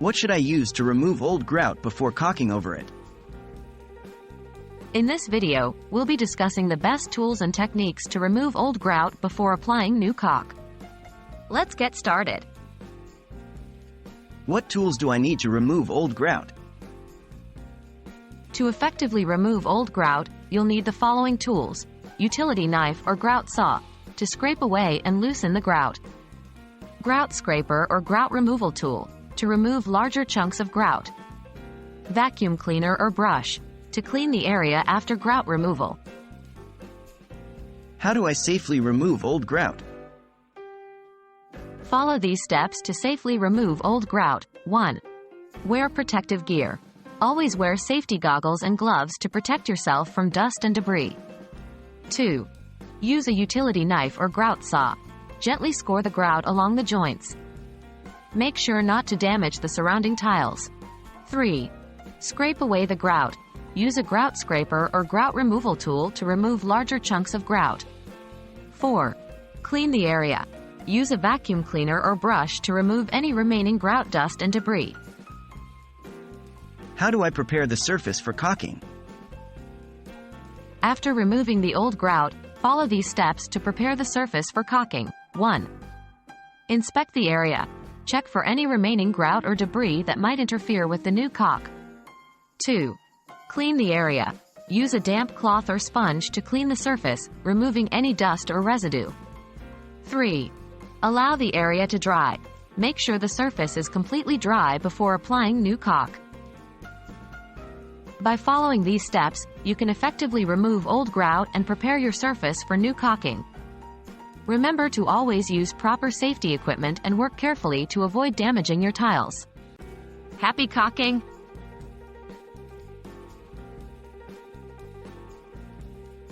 What should I use to remove old grout before caulking over it? In this video, we'll be discussing the best tools and techniques to remove old grout before applying new caulk. Let's get started. What tools do I need to remove old grout? To effectively remove old grout, you'll need the following tools: utility knife or grout saw, to scrape away and loosen the grout. Grout scraper or grout removal tool, to remove larger chunks of grout. Vacuum cleaner or brush, to clean the area after grout removal. How do I safely remove old grout? Follow these steps to safely remove old grout. 1. Wear protective gear. Always wear safety goggles and gloves to protect yourself from dust and debris. 2. Use a utility knife or grout saw. Gently score the grout along the joints. Make sure not to damage the surrounding tiles. 3. Scrape away the grout. Use a grout scraper or grout removal tool to remove larger chunks of grout. 4. Clean the area. Use a vacuum cleaner or brush to remove any remaining grout dust and debris. How do I prepare the surface for caulking? After removing the old grout, follow these steps to prepare the surface for caulking. 1. Inspect the area. Check for any remaining grout or debris that might interfere with the new caulk. 2. Clean the area. Use a damp cloth or sponge to clean the surface, removing any dust or residue. 3. Allow the area to dry. Make sure the surface is completely dry before applying new caulk. By following these steps, you can effectively remove old grout and prepare your surface for new caulking. Remember to always use proper safety equipment and work carefully to avoid damaging your tiles. Happy caulking!